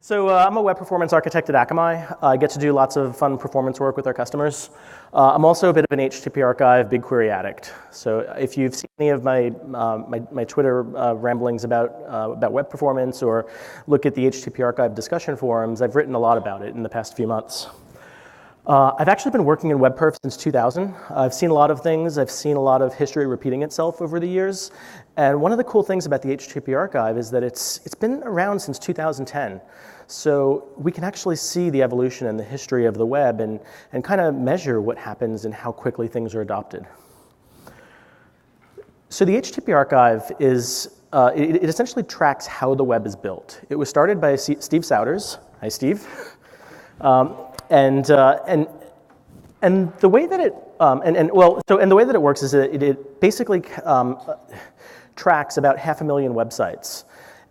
So I'm a web performance architect at Akamai. I get to do lots of fun performance work with our customers. I'm also a bit of an HTTP archive BigQuery addict. So if you've seen any of my Twitter ramblings about web performance or look at the HTTP archive discussion forums, I've written a lot about it in the past few months. I've actually been working in web perf since 2000. I've seen a lot of things. I've seen a lot of history repeating itself over the years. And one of the cool things about the HTTP archive is that it's been around since 2010. So we can actually see the evolution and the history of the web and kind of measure what happens and how quickly things are adopted. So the HTTP archive is, it essentially tracks how the web is built. It was started by Steve Souders. Hi, Steve. And the way that it the way that it works is that it basically tracks about 500,000 websites,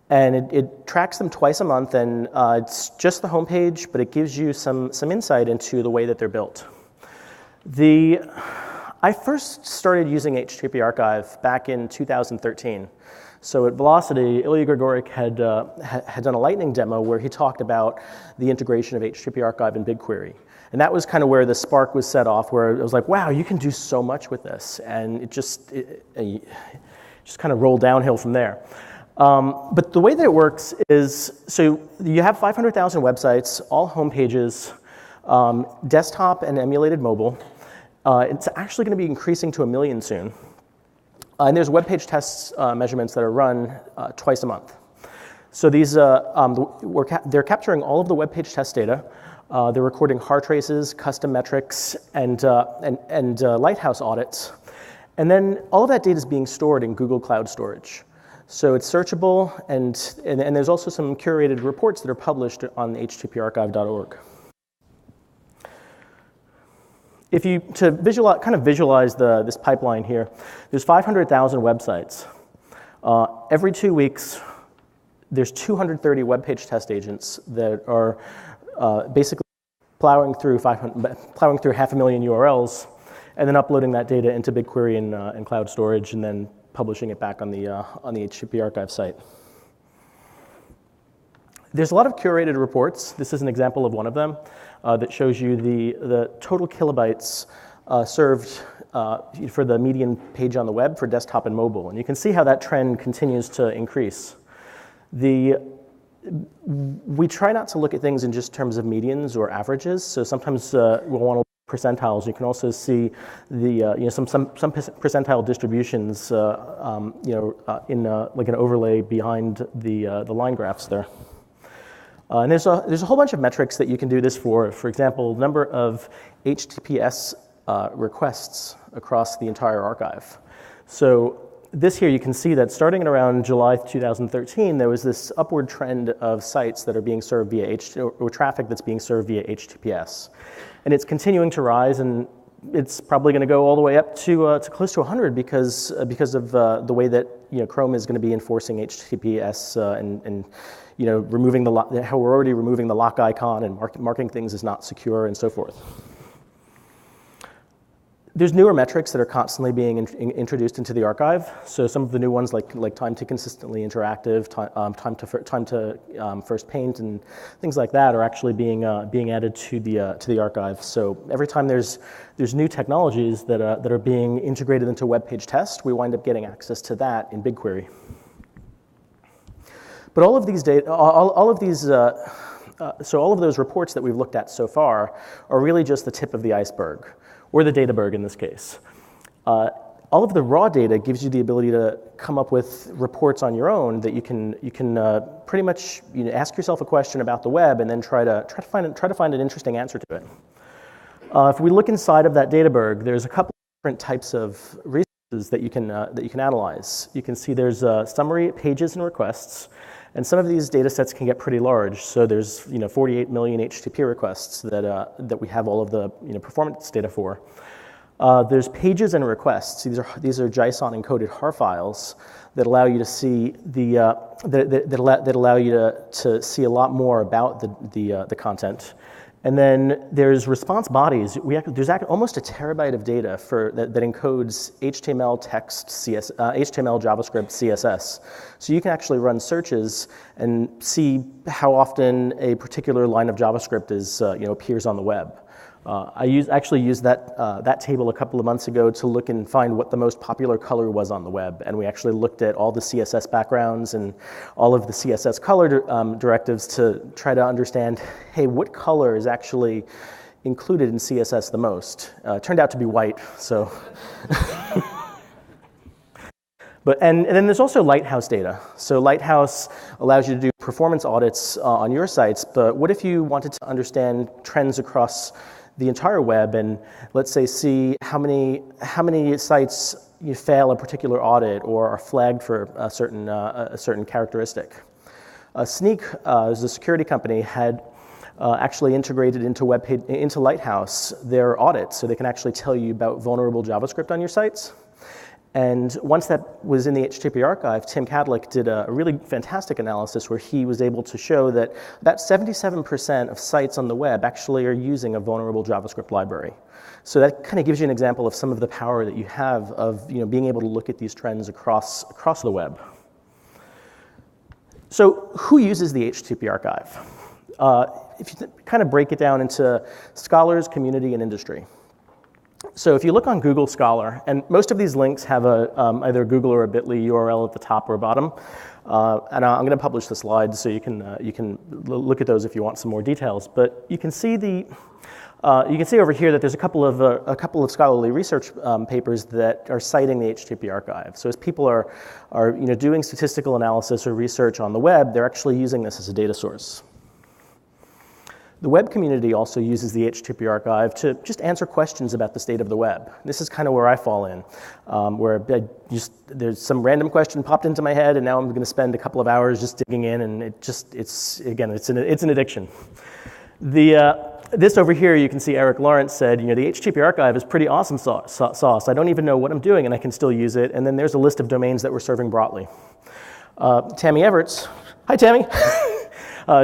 and it tracks them twice a month, and it's just the homepage, but it gives you some insight into the way that they're built. I first started using HTTP archive back in 2013. So at Velocity, Ilya Grigorik had done a lightning demo where he talked about the integration of HTTP archive and BigQuery. And that was kind of where the spark was set off, where it was like, wow, you can do so much with this. And it just kind of rolled downhill from there. But the way that it works is, so you have 500,000 websites, all homepages, desktop and emulated mobile. It's actually going to be increasing to 1 million soon. And there's web page tests measurements that are run twice a month. So these, they're capturing all of the web page test data. They're recording heart traces, custom metrics, and Lighthouse audits. And then all of that data is being stored in Google Cloud Storage. So it's searchable, and there's also some curated reports that are published on httparchive.org. If you visualize this pipeline here, there's 500,000 websites. Every 2 weeks, there's 230 web page test agents that are basically plowing through 500,000 URLs, and then uploading that data into BigQuery and cloud storage, and then publishing it back on the HTTP archive site. There's a lot of curated reports. This is an example of one of them that shows you the total kilobytes served for the median page on the web for desktop and mobile. And you can see how that trend continues to increase. We try not to look at things in just terms of medians or averages. So sometimes we'll want to look at percentiles. You can also see some percentile distributions in like an overlay behind the line graphs there. And there's a whole bunch of metrics that you can do this for. For example, number of HTTPS requests across the entire archive. So this here, you can see that starting in around July 2013, there was this upward trend of sites that are being served via or traffic that's being served via HTTPS. And it's continuing to rise, and it's probably going to go all the way up to close to 100 because of the way that Chrome is going to be enforcing HTTPS and removing how we're already removing the lock icon and marking things as not secure and so forth. There's newer metrics that are constantly being introduced into the archive. So some of the new ones, like time to consistently interactive, time to first paint, and things like that, are actually being added to the archive. So every time there's new technologies that are being integrated into web page test, we wind up getting access to that in BigQuery. But all of these data, so all of those reports that we've looked at so far are really just the tip of the iceberg, or the databerg in this case. All of the raw data gives you the ability to come up with reports on your own that you can pretty much ask yourself a question about the web and then try to find an interesting answer to it. If we look inside of that databerg, there's a couple of different types of resources that you can analyze. You can see there's summary, pages, and requests. And some of these data sets can get pretty large. So there's 48 million HTTP requests that we have all of the performance data for. There's pages and requests. These are JSON encoded HAR files that allow you to see that allow you to see a lot more about the content. And then there's response bodies. There's almost a terabyte of data that encodes HTML, text, HTML, JavaScript, CSS. So you can actually run searches and see how often a particular line of JavaScript appears on the web. I actually used that table a couple of months ago to look and find what the most popular color was on the web, and we actually looked at all the CSS backgrounds and all of the CSS color directives to try to understand, hey, what color is actually included in CSS the most? It turned out to be white, so. And then there's also Lighthouse data. So Lighthouse allows you to do performance audits on your sites, but what if you wanted to understand trends across the entire web and, let's say, see how many sites you fail a particular audit or are flagged for a certain characteristic? Sneak, as a security company, had actually integrated into Lighthouse their audits, so they can actually tell you about vulnerable JavaScript on your sites. And once that was in the HTTP archive, Tim Kadlik did a really fantastic analysis where he was able to show that about 77% of sites on the web actually are using a vulnerable JavaScript library. So that kind of gives you an example of some of the power that you have of being able to look at these trends across the web. So who uses the HTTP archive? If you kind of break it down into scholars, community, and industry. So if you look on Google Scholar, and most of these links have either a Google or a bit.ly URL at the top or bottom, and I'm going to publish the slides so you can look at those if you want some more details. But you can see over here that there's a couple of scholarly research papers that are citing the HTTP archive. So as people are doing statistical analysis or research on the web, they're actually using this as a data source. The web community also uses the HTTP archive to just answer questions about the state of the web. This is kind of where I fall in, where there's some random question popped into my head, and now I'm going to spend a couple of hours just digging in, and it's an addiction. This over here, you can see Eric Lawrence said, the HTTP archive is pretty awesome sauce. I don't even know what I'm doing, and I can still use it. And then there's a list of domains that we're serving broadly. Tammy Everts, hi Tammy.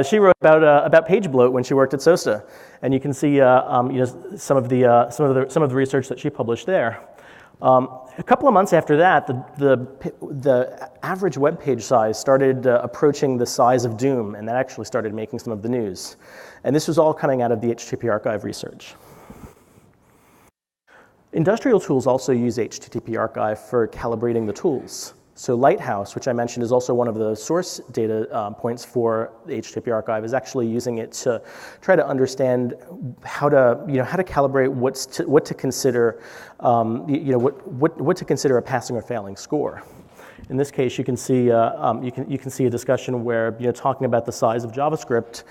She wrote about page bloat when she worked at SOSTA, and you can see some of the research that she published there. A couple of months after that, the average web page size started approaching the size of Doom, and that actually started making some of the news. And this was all coming out of the HTTP archive research. Industrial tools also use HTTP archive for calibrating the tools. So Lighthouse, which I mentioned is also one of the source data points for the HTTP archive, is actually using it to try to understand how to calibrate what to consider what to consider a passing or failing score. In this case, you can see a discussion where talking about the size of JavaScript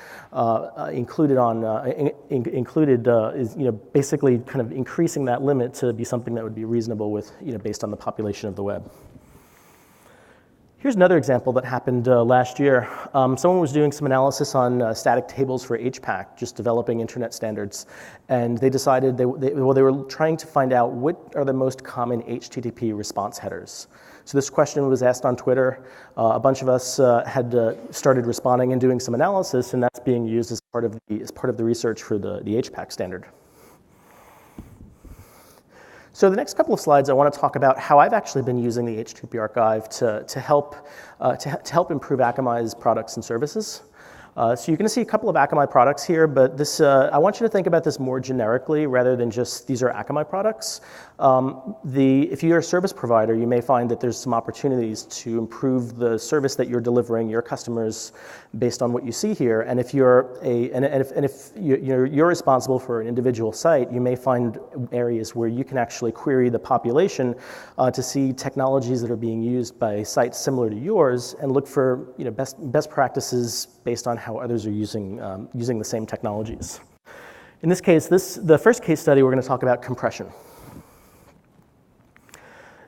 included is basically kind of increasing that limit to be something that would be reasonable with based on the population of the web. Here's another example that happened last year. Someone was doing some analysis on static tables for HPAC, just developing internet standards, and they decided they were trying to find out what are the most common HTTP response headers. So this question was asked on Twitter. A bunch of us had started responding and doing some analysis, and that's being used as part of the research for the HPAC standard. So the next couple of slides, I want to talk about how I've actually been using the HTTP archive to help improve Akamai's products and services. So you're going to see a couple of Akamai products here, but this I want you to think about this more generically rather than just these are Akamai products. If you're a service provider, you may find that there's some opportunities to improve the service that you're delivering your customers based on what you see here. And if you're you're responsible for an individual site, you may find areas where you can actually query the population to see technologies that are being used by sites similar to yours and look for best practices based on how others are using the same technologies. In this case, the first case study, we're going to talk about compression.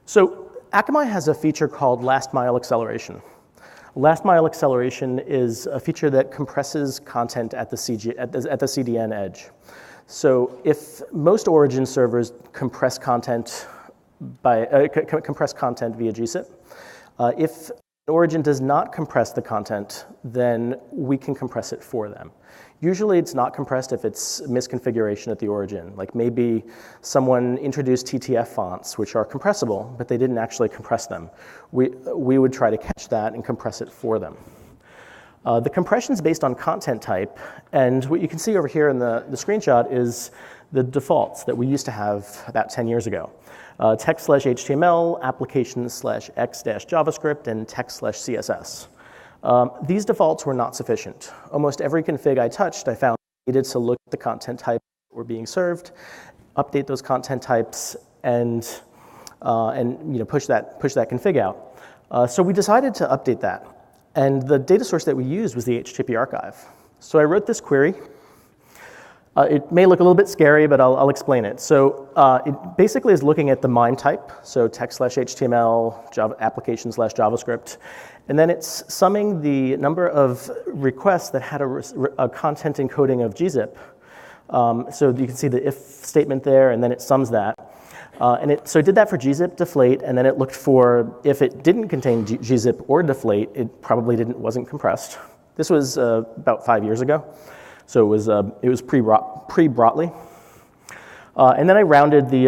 So Akamai has a feature called last mile acceleration. Last mile acceleration is a feature that compresses content at the CDN edge. So if most origin servers compress content via GSIP, if an origin does not compress the content, then we can compress it for them. Usually it's not compressed if it's misconfiguration at the origin. Like maybe someone introduced TTF fonts, which are compressible, but they didn't actually compress them. We would try to catch that and compress it for them. The compression is based on content type, and what you can see over here in the screenshot is the defaults that we used to have about 10 years ago. Text/HTML, application/x-JavaScript, and text/CSS. These defaults were not sufficient. Almost every config I touched, I found needed to look at the content types that were being served, update those content types, and push that config out. So we decided to update that. And the data source that we used was the HTTP archive. So I wrote this query. It may look a little bit scary, but I'll explain it. So it basically is looking at the MIME type, so text/HTML, application/JavaScript, and then it's summing the number of requests that had a content encoding of gzip. So you can see the if statement there, and then it sums that. So it did that for gzip, deflate, and then it looked for if it didn't contain gzip or deflate, it probably wasn't compressed. This was about 5 years ago. So it was pre-Brotli. And then I rounded the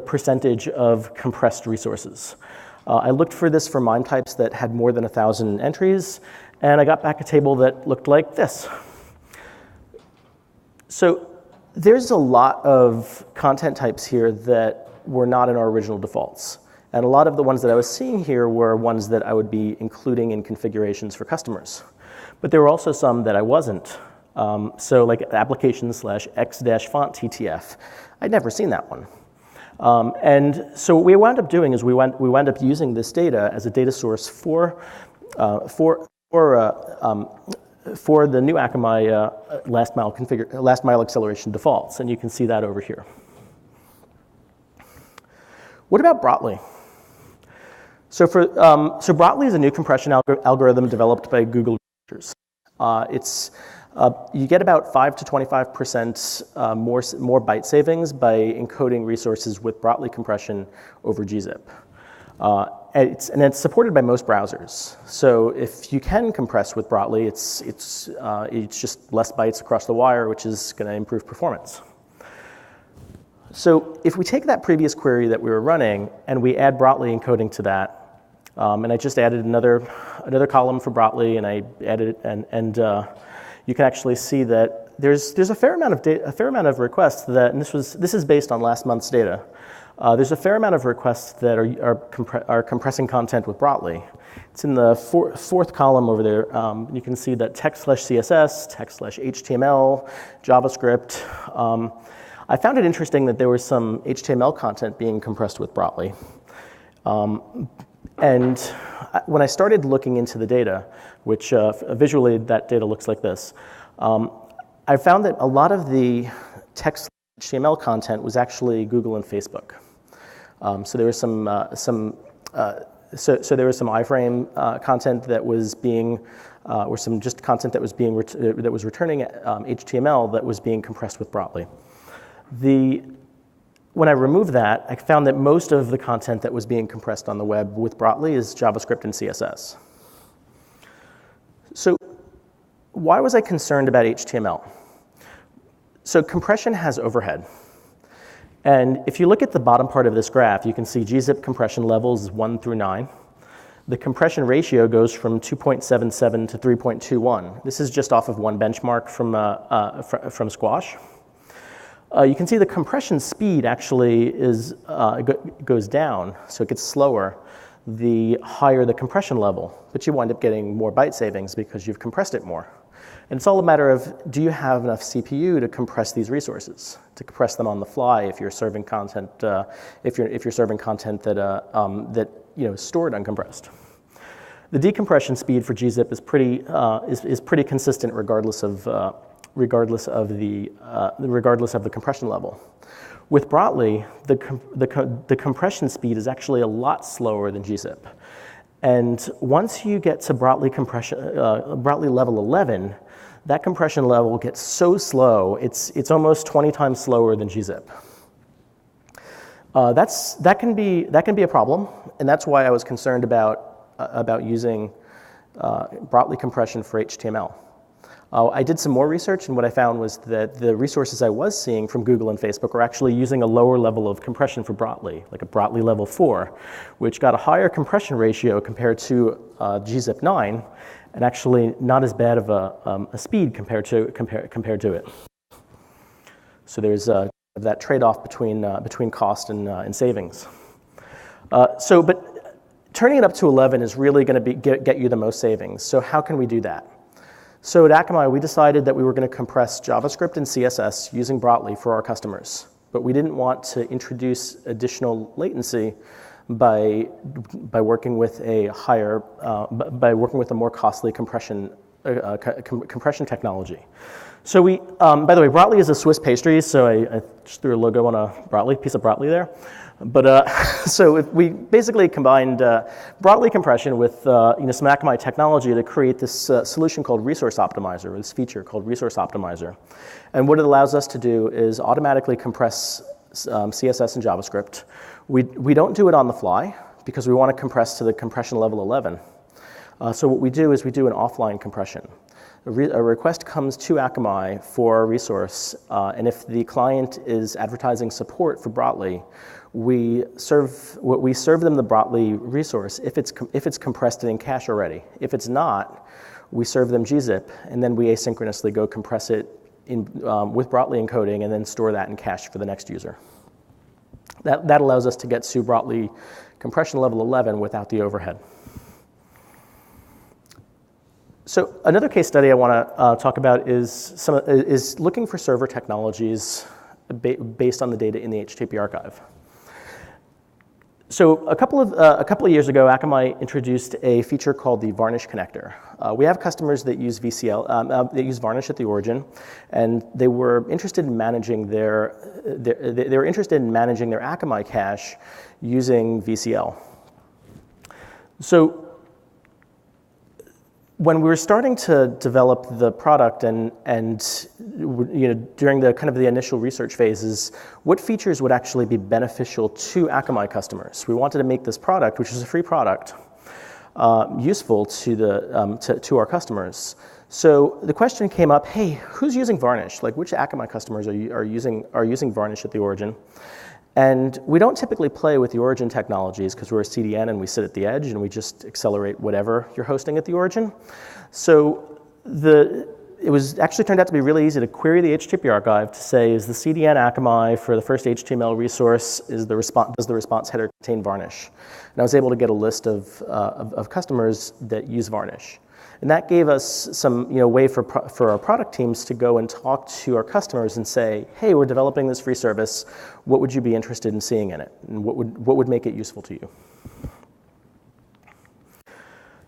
percentage of compressed resources. I looked for this for MIME types that had more than 1,000 entries, and I got back a table that looked like this. So there's a lot of content types here that were not in our original defaults. And a lot of the ones that I was seeing here were ones that I would be including in configurations for customers. But there were also some that I wasn't. So like application/x-font TTF. I'd never seen that one. And so what we wound up doing is we wound up using this data as a data source for the new Akamai last mile acceleration defaults, and you can see that over here. What about Brotli? So Brotli is a new compression algorithm developed by Google. You get about 5 to 25% more byte savings by encoding resources with Brotli compression over gzip. And it's supported by most browsers. So if you can compress with Brotli, it's just less bytes across the wire, which is going to improve performance. So if we take that previous query that we were running and we add Brotli encoding to that, and I just added another column for Brotli, and I added it, and you can actually see that there's a fair amount of requests that, and this is based on last month's data. There's a fair amount of requests that are compressing content with Brotli. It's in the fourth column over there. You can see that text/CSS, text/HTML, JavaScript. I found it interesting that there was some HTML content being compressed with Brotli. And when I started looking into the data, which visually that data looks like this, I found that a lot of the text HTML content was actually Google and Facebook. So there was some iframe content that was being, or some just content that was returning HTML that was being compressed with Brotli. When I removed that, I found that most of the content that was being compressed on the web with Brotli is JavaScript and CSS. So why was I concerned about HTML? So compression has overhead. And if you look at the bottom part of this graph, you can see gzip compression levels 1 through 9. The compression ratio goes from 2.77 to 3.21. This is just off of one benchmark from Squash. You can see the compression speed actually goes down, so it gets slower the higher the compression level, but you wind up getting more byte savings because you've compressed it more. And it's all a matter of, do you have enough CPU to compress these resources, to compress them on the fly if you're serving content, if you're serving content that is stored uncompressed. The decompression speed for gzip is pretty consistent regardless of the compression level. With Brotli, the compression speed is actually a lot slower than gzip. And once you get to Brotli level 11, that compression level gets so slow, it's almost 20 times slower than gzip. That can be a problem, and that's why I was concerned about using Brotli compression for HTML. I did some more research, and what I found was that the resources I was seeing from Google and Facebook were actually using a lower level of compression for Brotli, like a Brotli level 4, which got a higher compression ratio compared to gzip 9, and actually not as bad of a speed compared to it. So there's that trade-off between cost and savings. But turning it up to 11 is really going to get you the most savings. So how can we do that? So at Akamai, we decided that we were going to compress JavaScript and CSS using Brotli for our customers, but we didn't want to introduce additional latency by working with a more costly compression technology. So by the way, Brotli is a Swiss pastry, so I just threw a logo on a piece of Brotli there. But so we basically combined Brotli compression with some Akamai technology to create this solution called Resource Optimizer, or this feature called Resource Optimizer. And what it allows us to do is automatically compress CSS and JavaScript. We don't do it on the fly because we want to compress to the compression level 11. So what we do is we do an offline compression. A request comes to Akamai for a resource, and if the client is advertising support for Brotli, we serve them the Brotli resource if it's compressed in cache already. If it's not, we serve them gzip, and then we asynchronously go compress it with Brotli encoding and then store that in cache for the next user. That allows us to get to Brotli compression level 11 without the overhead. So another case study I want to talk about is looking for server technologies based on the data in the HTTP archive. So a couple of years ago, Akamai introduced a feature called the Varnish connector. We have customers that use VCL, that use Varnish at the origin, and they were interested in managing their Akamai cache using VCL. So when we were starting to develop the product and during the initial research phases, what features would actually be beneficial to Akamai customers? We wanted to make this product, which is a free product, useful to our customers. So the question came up: hey, who's using Varnish? Like, which Akamai customers are using Varnish at the origin? And we don't typically play with the origin technologies because we're a CDN and we sit at the edge and we just accelerate whatever you're hosting at the origin. So it actually turned out to be really easy to query the HTTP archive to say, is the CDN Akamai for the first HTML resource, does the response header contain Varnish? And I was able to get a list of customers that use Varnish. And that gave us some way for our product teams to go and talk to our customers and say, hey, we're developing this free service. What would you be interested in seeing in it? And what would make it useful to you?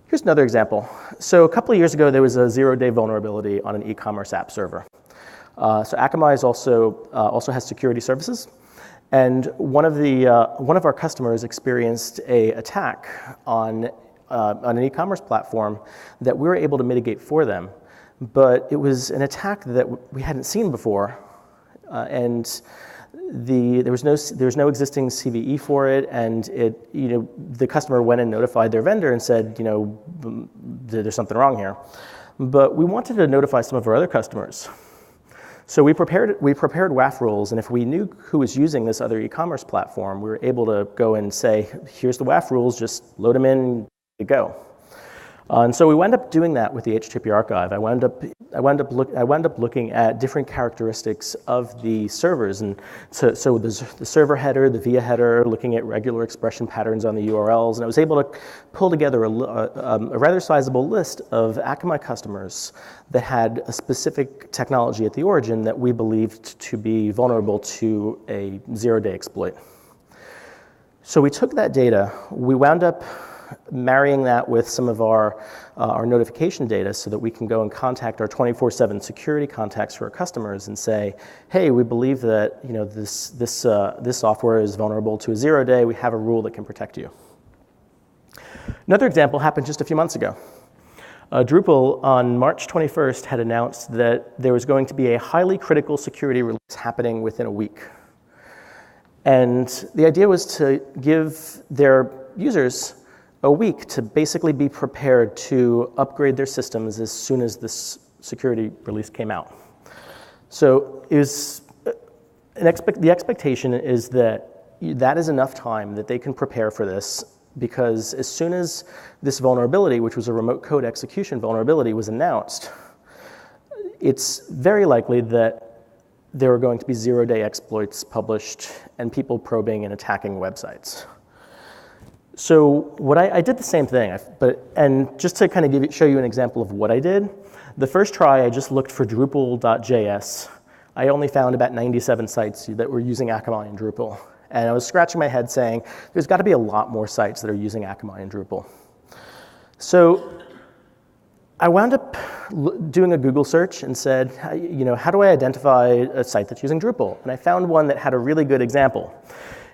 Here's another example. So a couple of years ago, there was a 0-day vulnerability on an e-commerce app server. So Akamai also has security services. And one of our customers experienced an attack on an e-commerce platform that we were able to mitigate for them. But it was an attack that we hadn't seen before, and there was no existing CVE for it, and the customer went and notified their vendor and said, there's something wrong here. But we wanted to notify some of our other customers. So we prepared WAF rules, and if we knew who was using this other e-commerce platform, we were able to go and say, here's the WAF rules, just load them in, go. And so we wound up doing that with the HTTP archive. I wound up looking at different characteristics of the servers, and so the server header, the via header, looking at regular expression patterns on the URLs, and I was able to pull together a rather sizable list of Akamai customers that had a specific technology at the origin that we believed to be vulnerable to a 0-day exploit. So we took that data, we wound up marrying that with some of our notification data so that we can go and contact our 24/7 security contacts for our customers and say, hey, we believe that this software is vulnerable to a 0-day. We have a rule that can protect you. Another example happened just a few months ago. Drupal on March 21st had announced that there was going to be a highly critical security release happening within a week. And the idea was to give their users a week to basically be prepared to upgrade their systems as soon as this security release came out. So it was the expectation is that that is enough time that they can prepare for this, because as soon as this vulnerability, which was a remote code execution vulnerability, was announced, it's very likely that there are going to be zero-day exploits published and people probing and attacking websites. So I did the same thing, and just to kind of show you an example of what I did, the first try I just looked for Drupal.js. I only found about 97 sites that were using Akamai and Drupal. And I was scratching my head saying, there's got to be a lot more sites that are using Akamai and Drupal. So I wound up doing a Google search and said, how do I identify a site that's using Drupal? And I found one that had a really good example.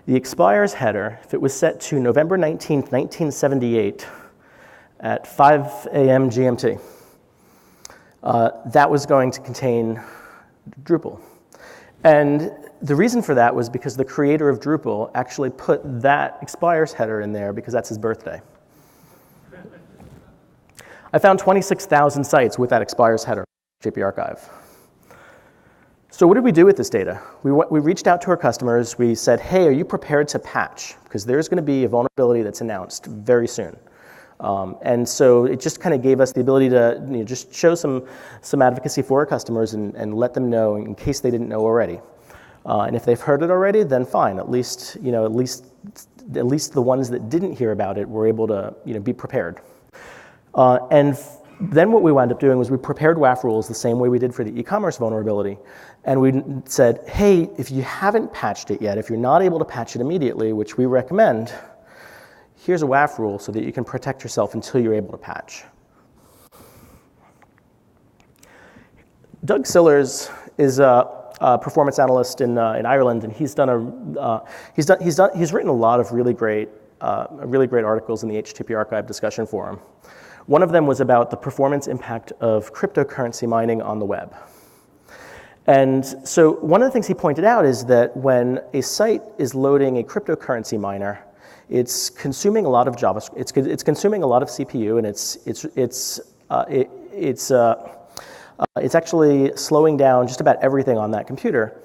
The expires header, if it was set to November 19th, 1978 at 5 a.m. GMT, that was going to contain Drupal. And the reason for that was because the creator of Drupal actually put that expires header in there because that's his birthday. I found 26,000 sites with that expires header in HTTP archive. So what did we do with this data? We reached out to our customers. We said, hey, are you prepared to patch? Because there's going to be a vulnerability that's announced very soon. And so it just kind of gave us the ability to just show some advocacy for our customers and let them know in case they didn't know already. And if they've heard it already, then fine. At least the ones that didn't hear about it were able to be prepared. And then what we wound up doing was we prepared WAF rules the same way we did for the e-commerce vulnerability. And we said, hey, if you haven't patched it yet, if you're not able to patch it immediately, which we recommend, here's a WAF rule so that you can protect yourself until you're able to patch. Doug Sillers is a performance analyst in Ireland, and he's written a lot of really great articles in the HTTP Archive discussion forum. One of them was about the performance impact of cryptocurrency mining on the web. And so one of the things he pointed out is that when a site is loading a cryptocurrency miner, it's consuming a lot of JavaScript. It's consuming a lot of CPU, and it's actually slowing down just about everything on that computer,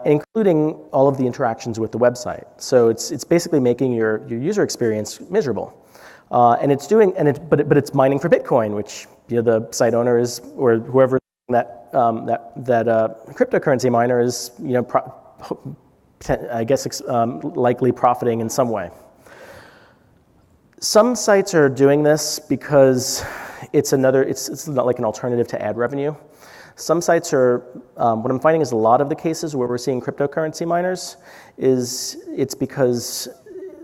including all of the interactions with the website. So it's basically making your user experience miserable. And it's mining for Bitcoin, which the site owner is, or whoever that cryptocurrency miner is, likely profiting in some way. Some sites are doing this because it's not like an alternative to ad revenue. Some sites are, what I'm finding is a lot of the cases where we're seeing cryptocurrency miners it's because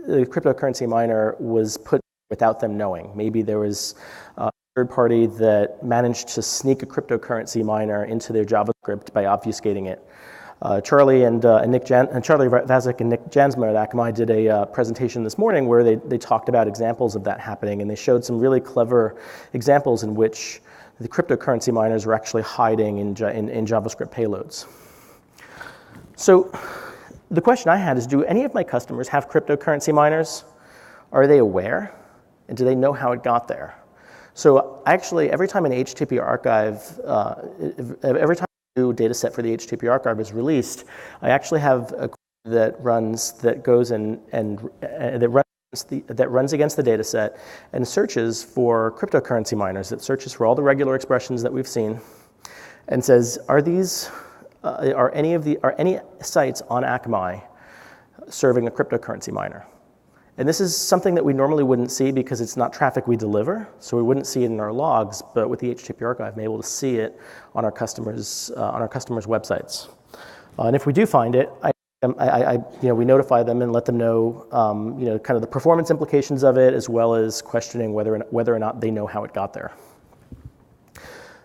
the cryptocurrency miner was put without them knowing. Maybe there was a third party that managed to sneak a cryptocurrency miner into their JavaScript by obfuscating it. Charlie Vazek and Nick Jansma at Akamai did a presentation this morning where they talked about examples of that happening, and they showed some really clever examples in which the cryptocurrency miners were actually hiding in JavaScript payloads. So the question I had is, do any of my customers have cryptocurrency miners? Are they aware? And do they know how it got there? So actually, every time an HTTP archive, every time a new data set for the HTTP archive is released, I actually have a that runs against the data set and searches for cryptocurrency miners. It searches for all the regular expressions that we've seen and says, are any sites on Akamai serving a cryptocurrency miner? And this is something that we normally wouldn't see because it's not traffic we deliver, so we wouldn't see it in our logs, but with the HTTP archive, I'm able to see it on our customers' websites. And if we do find it, we notify them and let them know, kind of the performance implications of it, as well as questioning whether or not they know how it got there.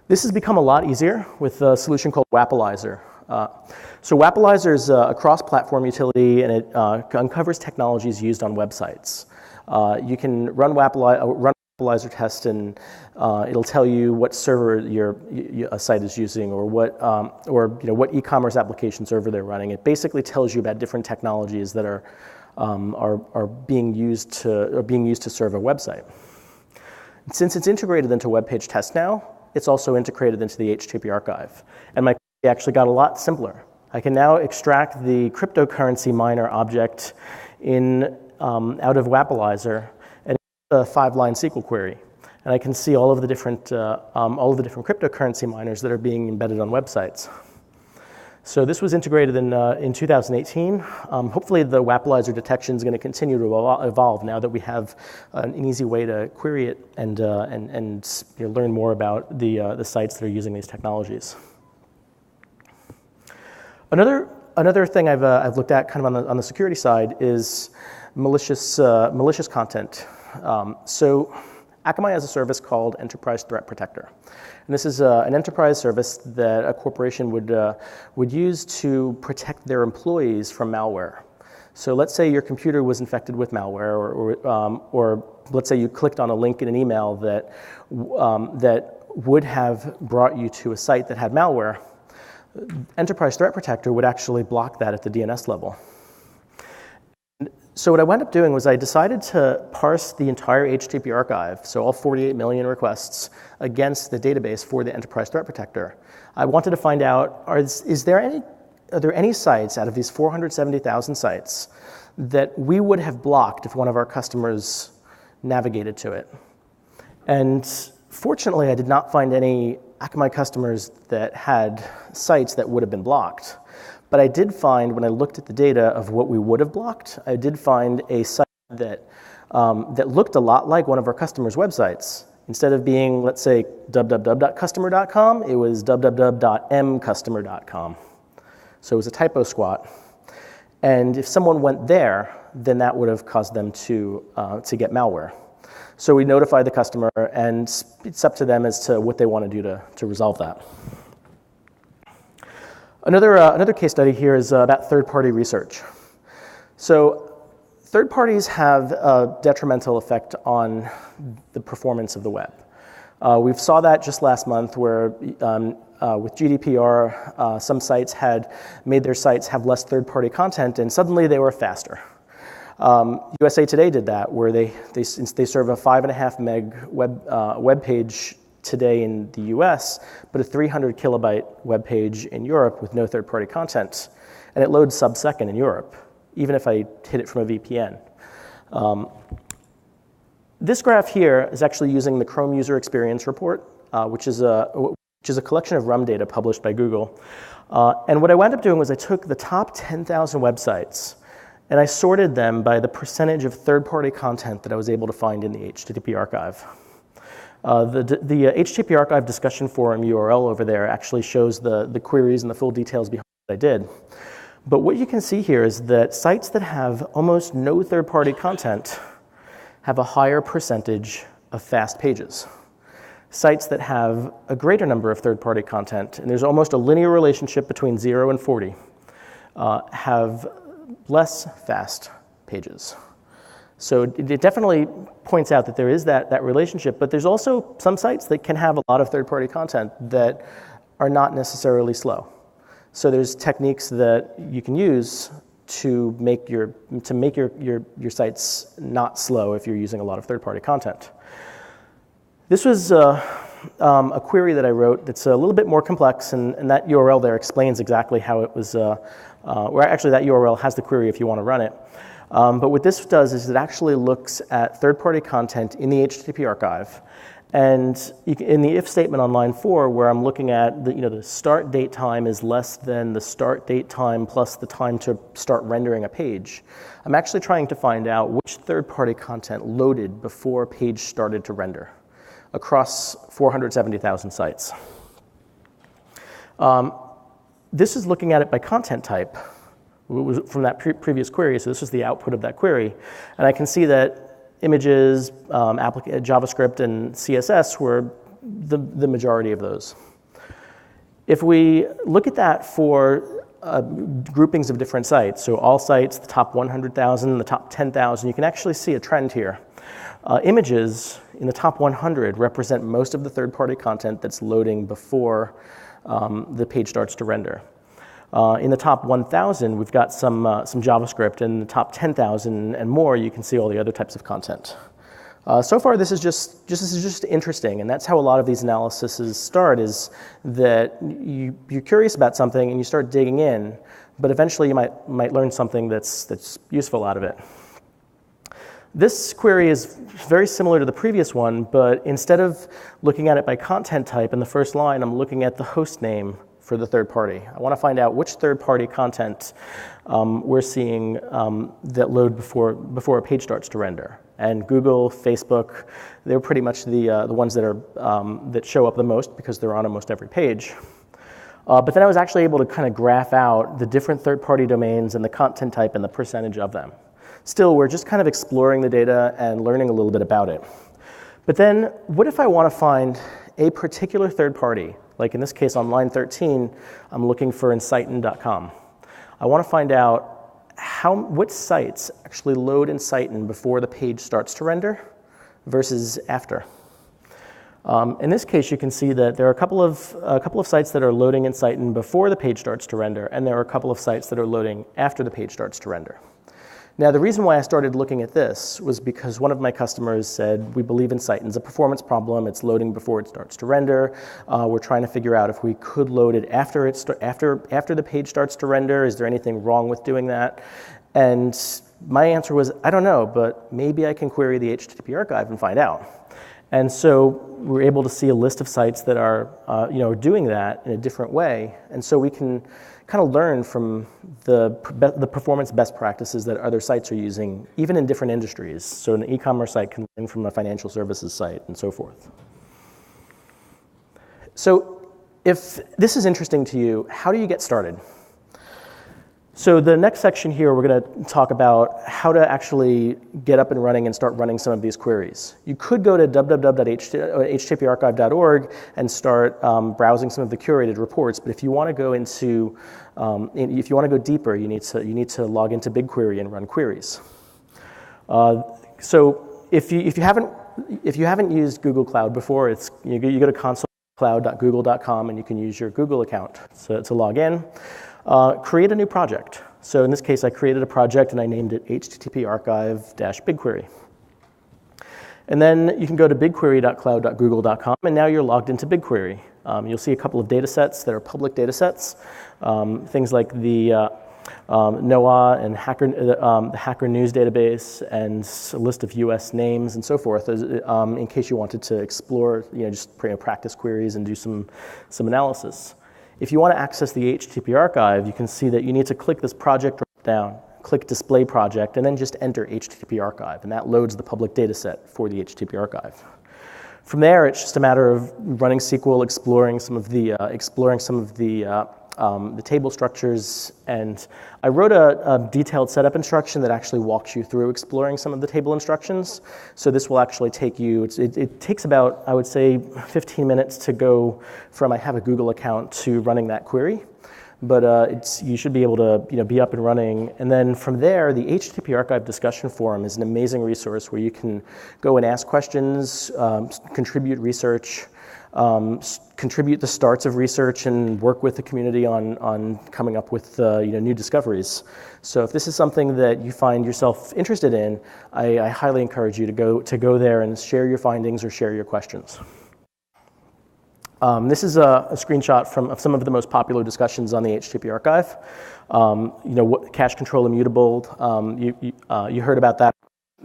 This has become a lot easier with a solution called Wapalizer. So Wapalizer is a cross-platform utility, and it uncovers technologies used on websites. You can run wapalizer test, and it'll tell you what server a site is using, or what e-commerce application server they're running. It basically tells you about different technologies that are being used to serve a website. Since it's integrated into Web Page Test now, it's also integrated into the HTTP archive, and my query actually got a lot simpler. I can now extract the cryptocurrency miner object out of Wapalizer and a 5-line SQL query, and I can see all of the different cryptocurrency miners that are being embedded on websites. So this was integrated in 2018. Hopefully the Wapalizer detection is going to continue to evolve now that we have an easy way to query it and learn more about the sites that are using these technologies. Another thing I've looked at kind of on the security side is malicious content. So Akamai has a service called Enterprise Threat Protector. And this is an enterprise service that a corporation would use to protect their employees from malware. So let's say your computer was infected with malware, or let's say you clicked on a link in an email that would have brought you to a site that had malware. Enterprise Threat Protector would actually block that at the DNS level. So what I wound up doing was I decided to parse the entire HTTP archive, so all 48 million requests, against the database for the Enterprise Threat Protector. I wanted to find out, are there any sites out of these 470,000 sites that we would have blocked if one of our customers navigated to it? And fortunately, I did not find any Akamai customers that had sites that would have been blocked. But I did find, when I looked at the data of what we would have blocked, I did find a site that looked a lot like one of our customers' websites. Instead of being, let's say, www.customer.com, it was www.mcustomer.com. So it was a typo squat. And if someone went there, then that would have caused them to get malware. So we notified the customer, and it's up to them as to what they want to do to resolve that. Another case study here is about third-party research. So third parties have a detrimental effect on the performance of the web. We saw that just last month where with GDPR, some sites had made their sites have less third-party content, and suddenly they were faster. USA Today did that, where they serve a 5.5 meg web page today in the US, but a 300 kilobyte web page in Europe with no third-party content, and it loads sub-second in Europe, even if I hit it from a VPN. This graph here is actually using the Chrome User Experience Report, which is a collection of RUM data published by Google. And what I wound up doing was I took the top 10,000 websites and I sorted them by the percentage of third-party content that I was able to find in the HTTP archive. The HTTP archive discussion forum URL over there actually shows the queries and the full details behind what I did. But what you can see here is that sites that have almost no third-party content have a higher percentage of fast pages. Sites that have a greater number of third-party content, and there's almost a linear relationship between 0 and 40, have less fast pages. So it definitely points out that there is that relationship, but there's also some sites that can have a lot of third-party content that are not necessarily slow. So there's techniques that you can use to make your sites not slow if you're using a lot of third-party content. This was a query that I wrote that's a little bit more complex, and that URL there explains exactly how it was, or actually that URL has the query if you want to run it. But what this does is it actually looks at third-party content in the HTTP archive. And in the if statement on line 4, where I'm looking at the start date time is less than the start date time plus the time to start rendering a page, I'm actually trying to find out which third-party content loaded before a page started to render across 470,000 sites. This is looking at it by content type. It was from that previous query, so this is the output of that query. And I can see that images, JavaScript, and CSS were the majority of those. If we look at that for groupings of different sites, so all sites, the top 100,000, the top 10,000, you can actually see a trend here. Images in the top 100 represent most of the third-party content that's loading before the page starts to render. In the top 1,000, we've got some JavaScript. In the top 10,000 and more, you can see all the other types of content. So far, this is just interesting, and that's how a lot of these analyses start, is that you're curious about something and you start digging in, but eventually you might learn something that's useful out of it. This query is very similar to the previous one, but instead of looking at it by content type in the first line, I'm looking at the host name for the third party. I want to find out which third-party content we're seeing that load before a page starts to render. And Google, Facebook, they're pretty much the ones that show up the most because they're on almost every page. But then I was actually able to kind of graph out the different third-party domains and the content type and the percentage of them. Still, we're just kind of exploring the data and learning a little bit about it. But then, what if I want to find a particular third party? Like in this case, on line 13, I'm looking for Insighten.com. I want to find out what sites actually load Insighten before the page starts to render versus after. In this case, you can see that there are a couple of sites that are loading Insighten before the page starts to render, and there are a couple of sites that are loading after the page starts to render. Now, the reason why I started looking at this was because one of my customers said, we believe Insighten's a performance problem. It's loading before it starts to render. We're trying to figure out if we could load it after the page starts to render. Is there anything wrong with doing that? And my answer was, I don't know, but maybe I can query the HTTP archive and find out. And so we're able to see a list of sites that are doing that in a different way. And so we can kind of learn from the performance best practices that other sites are using, even in different industries. So an e-commerce site can learn from a financial services site and so forth. So if this is interesting to you, how do you get started? So the next section here, we're going to talk about how to actually get up and running and start running some of these queries. You could go to www.httparchive.org and start browsing some of the curated reports. But if you want to go deeper, you need to log into BigQuery and run queries. So if you haven't used Google Cloud before, you go to console.cloud.google.com and you can use your Google account to log in. Create a new project. So in this case, I created a project and I named it HTTP archive-BigQuery. And then you can go to bigquery.cloud.google.com, and now you're logged into BigQuery. You'll see a couple of data sets that are public data sets, things like the NOAA and the Hacker News database, and a list of US names and so forth, in case you wanted to explore, just practice queries and do some analysis. If you want to access the HTTP archive, you can see that you need to click this project drop down, click Display Project, and then just enter HTTP archive, and that loads the public data set for the HTTP archive. From there, it's just a matter of running SQL, exploring some of the table structures, and I wrote a detailed setup instruction that actually walks you through exploring some of the table instructions. So this will actually take you, it takes about, I would say, 15 minutes to go from I have a Google account to running that query. But you should be able to be up and running. And then from there, the HTTP Archive discussion forum is an amazing resource where you can go and ask questions, contribute research, contribute the starts of research, and work with the community on coming up with new discoveries. So if this is something that you find yourself interested in, I highly encourage you to go there and share your findings or share your questions. This is a screenshot of some of the most popular discussions on the HTTP archive. Cache control immutable. You heard about that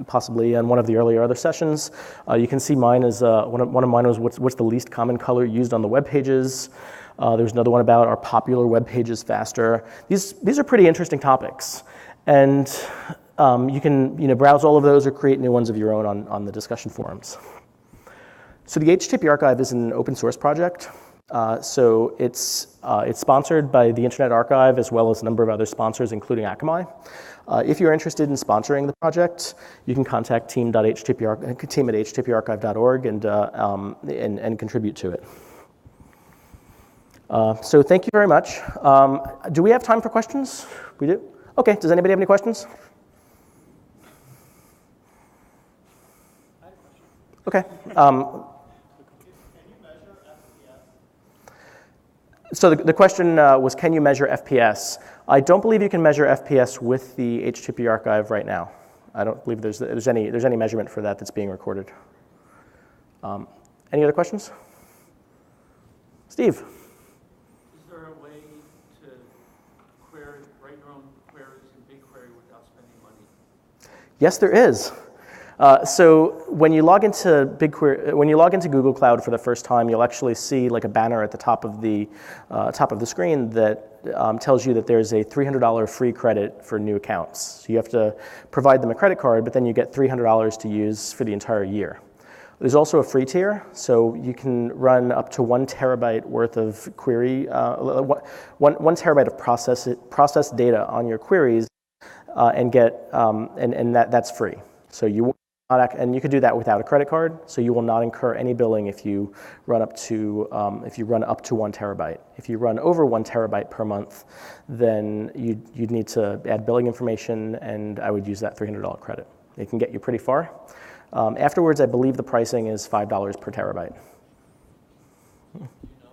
possibly in one of the other sessions. You can see mine is one of mine was what's the least common color used on the web pages. There's another one about are popular web pages faster. These are pretty interesting topics, and you can browse all of those or create new ones of your own on the discussion forums. So the HTTP archive is an open source project. So it's sponsored by the Internet Archive as well as a number of other sponsors, including Akamai. If you're interested in sponsoring the project, you can contact team at httparchive.org and contribute to it. So thank you very much. Do we have time for questions? We do? Okay, does anybody have any questions? I have a Okay. FPS? So the question was, can you measure FPS? I don't believe you can measure FPS with the HTTP archive right now. I don't believe there's any measurement for that that's being recorded. Any other questions? Steve? Is there a way to write your own queries in BigQuery without spending money? Yes, there is. So when you log into Google Cloud for the first time, you'll actually see like a banner at the top of the screen that tells you that there's a $300 free credit for new accounts. So you have to provide them a credit card, but then you get $300 to use for the entire year. There's also a free tier, so you can run up to 1 terabyte worth of query, 1 terabyte of processed data on your queries, and get that's free. So you and you could do that without a credit card. So you will not incur any billing if you run up to 1 terabyte. If you run over 1 terabyte per month, then you'd need to add billing information, and I would use that $300 credit. It can get you pretty far. Afterwards, I believe the pricing is $5 per terabyte. Do you know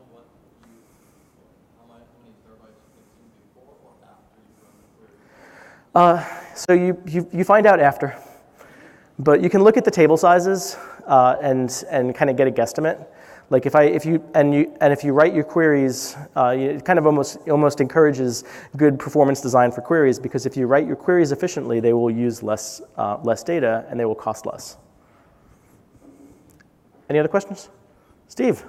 how many terabytes you consume before or after you run the query? So you find out after, but you can look at the table sizes and kind of get a guesstimate. Like if you write your queries, it kind of almost encourages good performance design for queries, because if you write your queries efficiently, they will use less data and they will cost less. Any other questions? Steve?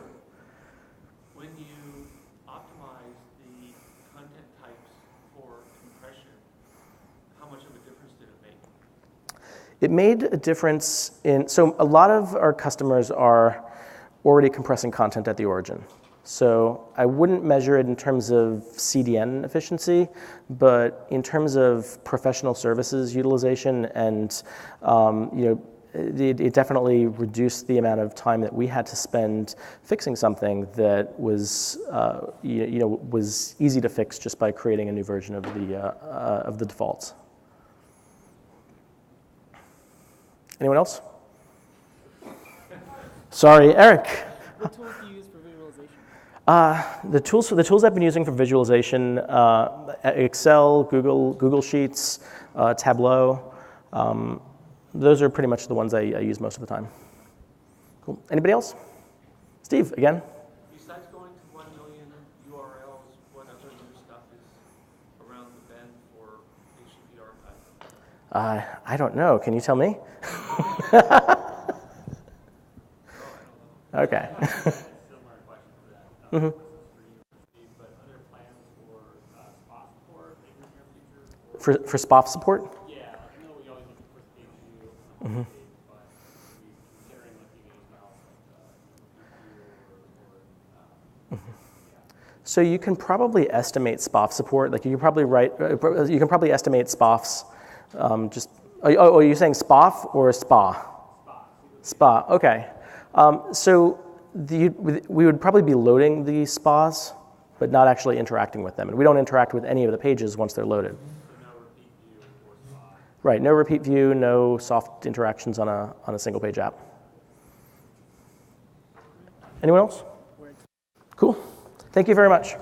When you optimize the content types for compression, how much of a difference did it make? It made a difference so a lot of our customers are already compressing content at the origin. So I wouldn't measure it in terms of CDN efficiency, but in terms of professional services utilization, and it definitely reduced the amount of time that we had to spend fixing something that was was easy to fix just by creating a new version of the defaults. Anyone else? Sorry, Eric. What tools do you use for visualization? The tools I've been using for visualization: Excel, Google Sheets, Tableau. Those are pretty much the ones I use most of the time. Cool. Anybody else? Steve, again. Besides going to 1 million URLs, what other new stuff is around the bend for HTTP archive? I don't know. Can you tell me? Okay. Similar question to that. Mm-hmm. But are there plans for SPA support in the near future? For SPA support? Yeah, I know we always look for page view, Mm-hmm. but we considering looking at anything else like So you can probably estimate SPOF support. Like you can probably estimate SPOFs. Are you saying SPOF or SPA? SPA. Okay. So we would probably be loading the SPAs, but not actually interacting with them. And we don't interact with any of the pages once they're loaded. So no repeat view or SPA. Right. No repeat view. No soft interactions on a single page app. Anyone else? Cool. Thank you very much.